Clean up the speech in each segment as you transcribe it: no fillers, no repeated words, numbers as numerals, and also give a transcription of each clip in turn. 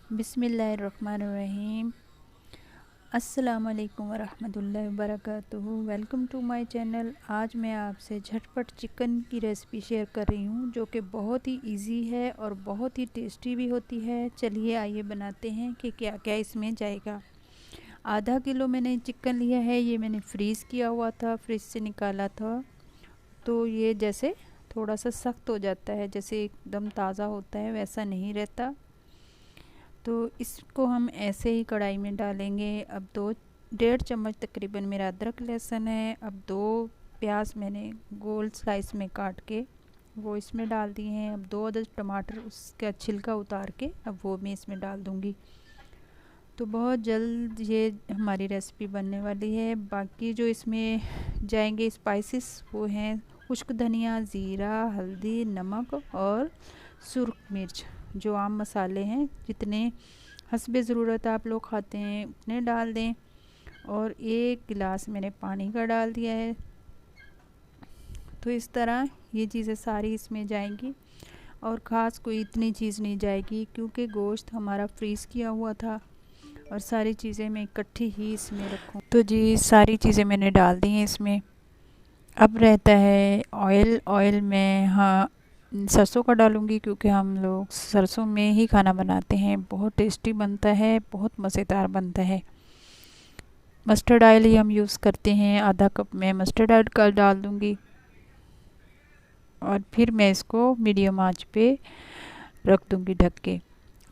बिस्मिल्लाहिर्रहमानिर्रहीम। अस्सलाम वालेकुम वरहमतुल्लाहि वबरकातुहू। Welcome to my channel. आज मैं आपसे झटपट चिकन की रेसिपी शेयर कर रही हूँ, जो कि बहुत ही इजी है और बहुत ही टेस्टी भी होती है। चलिए आइए बनाते हैं कि क्या क्या इसमें जाएगा। आधा किलो मैंने चिकन लिया है। ये मैंने फ्रीज़ किया हुआ था, फ्रिज से निकाला था। तो ये जैसे थोड़ा सा सख्त हो जाता है, जैसे एकदम ताज़ा होता है वैसा नहीं रहता। तो इसको हम ऐसे ही कढ़ाई में डालेंगे। अब 2-1.5 चम्मच तकरीबन मेरा अदरक लहसुन है। अब 2 प्याज मैंने गोल स्लाइस में काट के वो इसमें डाल दिए हैं। अब 2 अदद टमाटर उसका छिलका उतार के अब वो मैं इसमें डाल दूँगी। तो बहुत जल्द ये हमारी रेसिपी बनने वाली है। बाकी जो इसमें जाएंगे स्पाइसेस वो हैं खुश्क धनिया, ज़ीरा, हल्दी, नमक और सुर्ख मिर्च। जो आम मसाले हैं, जितने हस्बे ज़रूरत आप लोग खाते हैं उतने डाल दें। और 1 गिलास मैंने पानी का डाल दिया है। तो इस तरह ये चीज़ें सारी इसमें जाएंगी और ख़ास कोई इतनी चीज़ नहीं जाएगी, क्योंकि गोश्त हमारा फ्रीज़ किया हुआ था और सारी चीज़ें मैं इकट्ठी ही इसमें रखूँ। तो जी सारी चीज़ें मैंने डाल दी हैं इसमें। अब रहता है ऑयल में, हाँ, सरसों का डालूँगी, क्योंकि हम लोग सरसों में ही खाना बनाते हैं। बहुत टेस्टी बनता है, बहुत मज़ेदार बनता है। मस्टर्ड ऑयल ही हम यूज़ करते हैं। आधा कप में मस्टर्ड ऑयल का डाल दूँगी और फिर मैं इसको मीडियम आंच पे रख दूँगी ढक के,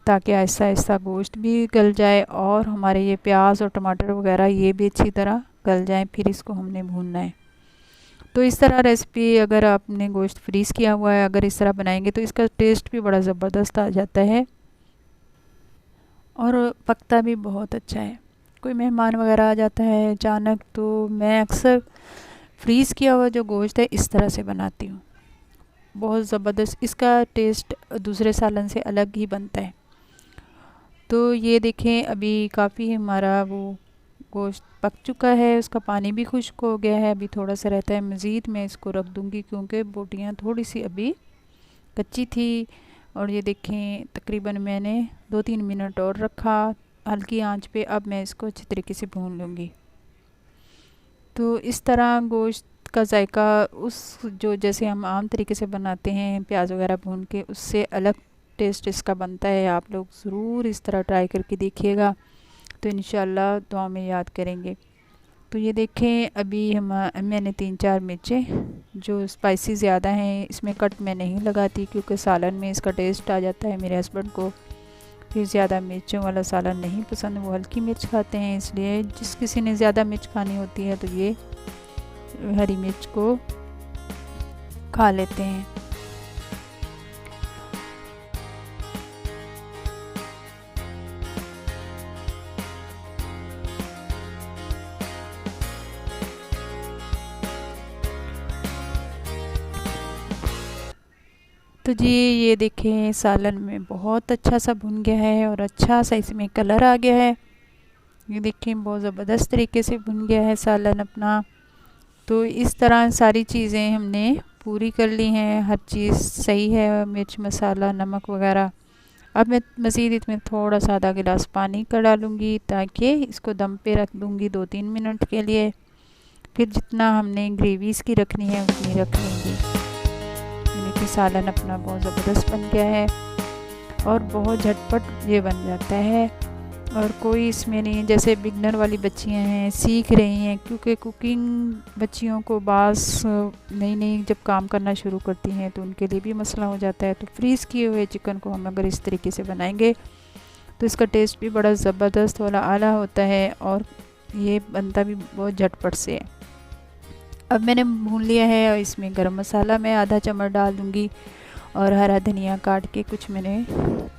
ताकि आहिस्ता आहिस्ता गोश्त भी गल जाए और हमारे ये प्याज और टमाटर वगैरह ये भी अच्छी तरह गल जाए। फिर इसको हमने भूनना है। तो इस तरह रेसिपी, अगर आपने गोश्त फ्रीज़ किया हुआ है, अगर इस तरह बनाएंगे तो इसका टेस्ट भी बड़ा ज़बरदस्त आ जाता है और पकता भी बहुत अच्छा है। कोई मेहमान वगैरह आ जाता है अचानक, तो मैं अक्सर फ्रीज़ किया हुआ जो गोश्त है इस तरह से बनाती हूँ। बहुत ज़बरदस्त इसका टेस्ट दूसरे सालन से अलग ही बनता है। तो ये देखें, अभी काफ़ी हमारा वो गोश्त पक चुका है, उसका पानी भी खुश्क हो गया है। अभी थोड़ा सा रहता है, मज़ीद मैं इसको रख दूँगी, क्योंकि बोटियाँ थोड़ी सी अभी कच्ची थी। और ये देखें, तकरीबन मैंने 2-3 मिनट और रखा हल्की आंच पे। अब मैं इसको अच्छी तरीके से भून लूँगी। तो इस तरह गोश्त का जायका उस जो जैसे हम आम तरीके से बनाते हैं प्याज वगैरह भून के, उससे अलग टेस्ट इसका बनता है। आप लोग ज़रूर इस तरह ट्राई करके देखिएगा, तो इंशाल्लाह दुआ में याद करेंगे। तो ये देखें, अभी मैंने 3-4 मिर्चें जो स्पाइसी ज़्यादा हैं इसमें कट मैं नहीं लगाती, क्योंकि सालन में इसका टेस्ट आ जाता है। मेरे हस्बैंड को फिर ज़्यादा मिर्चों वाला सालन नहीं पसंद, वो हल्की मिर्च खाते हैं। इसलिए जिस किसी ने ज़्यादा मिर्च खानी होती है तो ये हरी मिर्च को खा लेते हैं। तो जी ये देखें, सालन में बहुत अच्छा सा भुन गया है और अच्छा सा इसमें कलर आ गया है। ये देखें, बहुत ज़बरदस्त तरीके से भुन गया है सालन अपना। तो इस तरह सारी चीज़ें हमने पूरी कर ली हैं, हर चीज़ सही है, मिर्च मसाला नमक वगैरह। अब मैं मज़ीद इसमें थोड़ा सा आधा गिलास पानी का डालूँगी, ताकि इसको दम पे रख दूँगी 2-3 मिनट के लिए। फिर जितना हमने ग्रेवी इसकी रखनी है उतनी रख लेंगे। देखिए सालन अपना बहुत ज़बरदस्त बन गया है और बहुत झटपट ये बन जाता है। और कोई इसमें नहीं, जैसे बिगनर वाली बच्चियां हैं, सीख रही हैं, क्योंकि कुकिंग बच्चियों को बास नई नई जब काम करना शुरू करती हैं तो उनके लिए भी मसला हो जाता है। तो फ्रीज़ किए हुए चिकन को हम अगर इस तरीके से बनाएंगे तो इसका टेस्ट भी बड़ा ज़बरदस्त वाला आला होता है और ये बनता भी बहुत झटपट से है। अब मैंने भून लिया है और इसमें गरम मसाला मैं आधा चम्मच डाल दूँगी और हरा धनिया काट के कुछ मैंने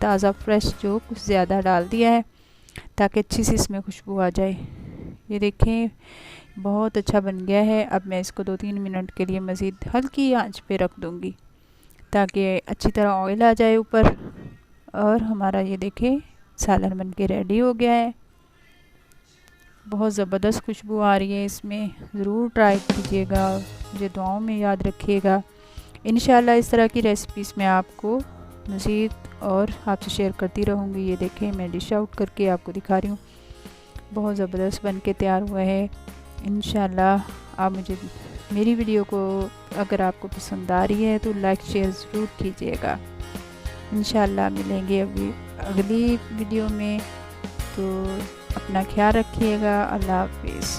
ताज़ा फ्रेश जो कुछ ज़्यादा डाल दिया है, ताकि अच्छी सी इसमें खुशबू आ जाए। ये देखें, बहुत अच्छा बन गया है। अब मैं इसको 2-3 मिनट के लिए मज़ीद हल्की आंच पे रख दूँगी, ताकि अच्छी तरह ऑयल आ जाए ऊपर। और हमारा ये देखें सालन बन के रेडी हो गया है। बहुत ज़बरदस्त खुशबू आ रही है इसमें। ज़रूर ट्राई कीजिएगा, मुझे दुआओं में याद रखिएगा। इंशाल्लाह इस तरह की रेसिपीज़ मैं आपको मज़ीद और आपसे शेयर करती रहूँगी। ये देखें, मैं डिश आउट करके आपको दिखा रही हूँ। बहुत ज़बरदस्त बन के तैयार हुआ है। इंशाल्लाह आप मुझे मेरी वीडियो को अगर आपको पसंद आ रही है तो लाइक शेयर ज़रूर कीजिएगा। इंशाल्लाह मिलेंगे अभी अगली वीडियो में, तो अपना ख्याल रखिएगा। अल्लाह हाफ़िज़।